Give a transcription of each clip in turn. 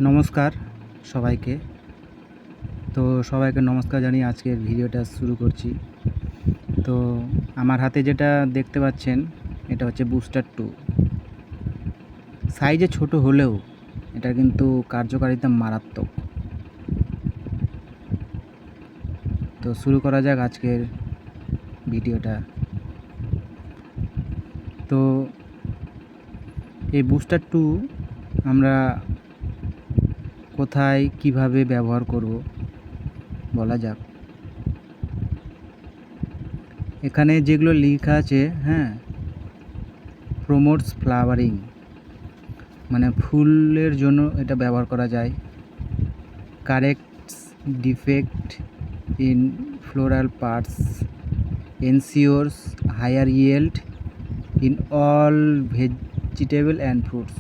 নমস্কার সবাইকে। সবাইকে নমস্কার জানিয়ে আজকের ভিডিওটা শুরু করছি। তো আমার হাতে যেটা দেখতে পাচ্ছেন এটা হচ্ছে বুস্টার 2। সাইজে ছোট হলেও এটা কিন্তু কার্যকারিতা মারাত্মক। তো শুরু করা যাক আজকের ভিডিওটা। তো এই বুস্টার 2 আমরা কোথায় কিভাবে ব্যবহার করব বলা যাক। এখানে যেগুলো লেখা আছে, প্রমোটস ফ্লাওয়ারিং, মানে ফুলের জন্য এটা ব্যবহার করা যায়। Corrects defect in floral parts, ensures higher yield in all vegetable and fruits.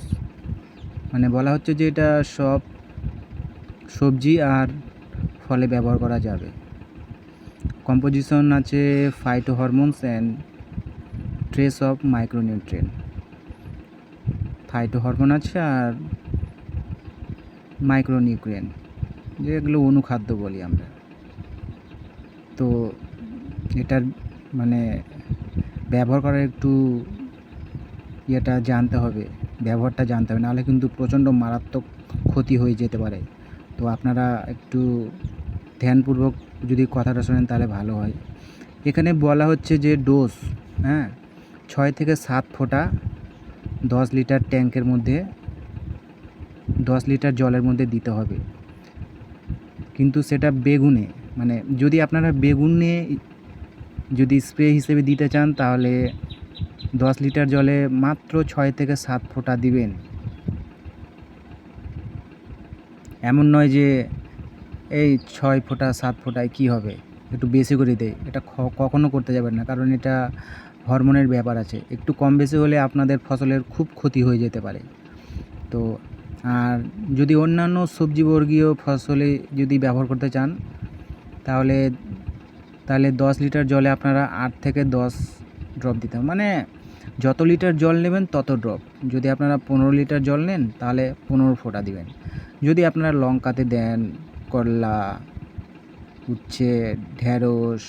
মানে বলা হচ্ছে যে এটা সব সবজি আর ফলে ব্যবহার করা যাবে। কম্পোজিশন আছে phyto hormones and trace of micronutrient. Phyto hormone আছে আর মাইক্রোনিউট্রিয়েন্ট, যেগুলো অনুখাদ্য বলি আমরা। তো এটার মানে ব্যবহার করার একটু জানতে হবে, ব্যবহারটা জানতে হবে, নাহলে কিন্তু প্রচণ্ড মারাত্মক ক্ষতি হয়ে যেতে পারে। তো আপনারা একটু ধ্যানপূর্বক যদি কথাটা শোনেন তাহলে ভালো হয়। এখানে বলা হচ্ছে যে ডোজ 6 থেকে 7 ফোঁটা 10 লিটার ট্যাঙ্কের মধ্যে 10 লিটার জলের মধ্যে দিতে হবে। কিন্তু সেটা বেগুনে, মানে যদি আপনারা বেগুনে যদি স্প্রে হিসেবে দিতে চান তাহলে 10 লিটার জলে মাত্র 6 থেকে 7 ফোঁটা দিবেন। এমন নয় যে এই 6 ফোঁটা 7 ফোঁটায় কী হবে, একটু বেশি করে দেয়, এটা কখনো করতে যাবেন না। কারণ এটা হরমোনের ব্যাপার আছে, একটু কম বেশি হলে আপনাদের ফসলের খুব ক্ষতি হয়ে যেতে পারে। তো আর যদি অন্যান্য সবজিবর্গীয় ফসলে যদি ব্যবহার করতে চান তাহলে 10 লিটার জলে আপনারা 8 থেকে 10 ড্রপ দিতে হবে। মানে যত লিটার জল নেবেন তত ড্রপ। যদি আপনারা 15 লিটার জল নেন তাহলে 15 ফোঁটা দিবেন। যদি আপনারা লঙ্কাতে দেন, করলা, উচ্ছে, ঢেঁড়স,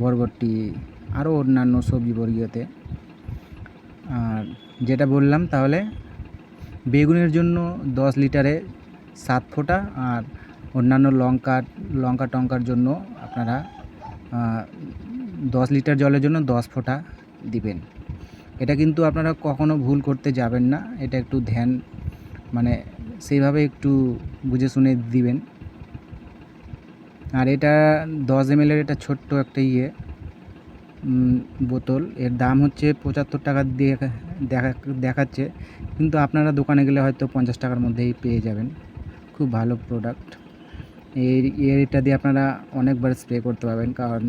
বরবটি, আরও অন্যান্য সবজিবর্গীয়তে, আর যেটা বললাম, তাহলে বেগুনের জন্য 10 লিটারে 7 ফোঁটা, আর অন্যান্য লঙ্কা টঙ্কার জন্য আপনারা 10 লিটার জলের জন্য 10 ফোঁটা দিবেন। এটা কিন্তু আপনারা কখনো ভুল করতে যাবেন না। এটা একটু ধ্যান, মানে সেইভাবে একটু বুঝে শুনে দিবেন। আর এটা 10 ml এটা ছোট্ট একটা বোতল, এর দাম হচ্ছে 75 টাকা দিয়ে দেখাচ্ছে, কিন্তু আপনারা দোকানে গেলে হয়তো 50 টাকার মধ্যেই পেয়ে যাবেন। খুব ভালো প্রোডাক্ট। এটা দিয়ে আপনারা অনেকবার স্প্রে করতে পারবেন, কারণ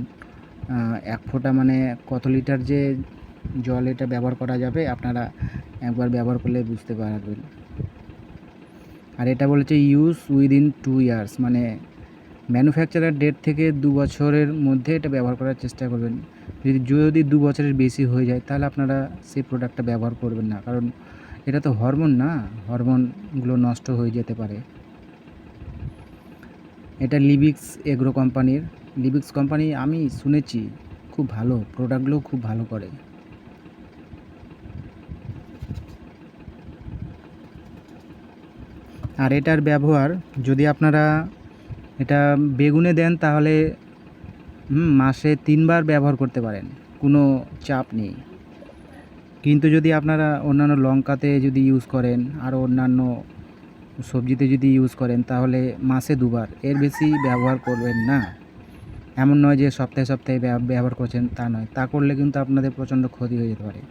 1 ফোঁটা মানে কত লিটার যে জল এটা ব্যবহার করা যাবে আপনারা একবার ব্যবহার করলে বুঝতে পারবেন। আর এটা বলেছে ইউজ উইদিন 2 ইয়ার্স, মানে ম্যানুফ্যাকচারার ডেট থেকে 2 বছরের মধ্যে এটা ব্যবহার করার চেষ্টা করবেন। যদি 2 বছরের বেশি হয়ে যায় তাহলে আপনারা সেই প্রোডাক্টটা ব্যবহার করবেন না, কারণ এটা তো হরমোন না, হরমোনগুলো নষ্ট হয়ে যেতে পারে। এটা লিবিক্স এগ্রো কোম্পানির। লিবিক্স কোম্পানি আমি শুনেছি খুব ভালো, প্রোডাক্টগুলো খুব ভালো করে। আর এটার ব্যবহার যদি আপনারা এটা বেগুনে দেন তাহলে মাসে 3 বার ব্যবহার করতে পারেন, কোনো চাপ নেই। কিন্তু যদি আপনারা অন্যান্য লঙ্কাতে যদি ইউজ করেন আর অন্যান্য সবজিতে যদি ইউজ করেন তাহলে মাসে 2 বার, এর বেশি ব্যবহার করবেন না। এমন নয় যে সপ্তাহে সপ্তাহে ব্যবহার করছেন, তা নয়। তা করলে কিন্তু আপনাদের প্রচণ্ড ক্ষতি হয়ে যেতে পারে,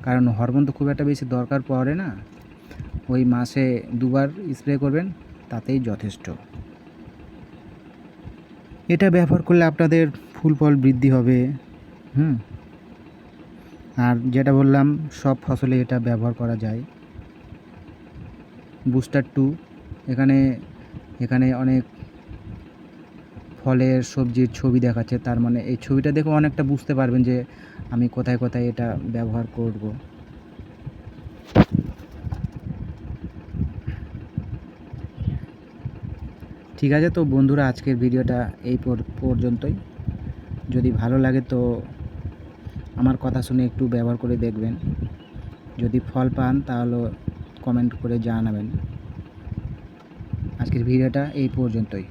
কারণ হরমোন তো খুব একটা বেশি দরকার পড়ে না। ওই মাসে 2 বার স্প্রে করবেন, তাতেই যথেষ্ট। এটা ব্যবহার করলে আপনাদের ফুল ফল বৃদ্ধি হবে। আর যেটা বললাম সব ফসলে এটা ব্যবহার করা যায়। বুস্টার 2 এখানে অনেক ফলের সবজির ছবি দেখাচ্ছে, তার মানে এই ছবিটা দেখে অনেকটা বুঝতে পারবেন যে আমি কোথায় কোথায় এটা ব্যবহার করব। ঠিক আছে, তো বন্ধুরা আজকের ভিডিওটা এই পর্যন্তই। যদি ভালো লাগে তো আমার কথা শুনে একটু ব্যবহার করে দেখবেন। যদি ফল পান তাহলে কমেন্ট করে জানাবেন। আজকের ভিডিওটা এই পর্যন্তই।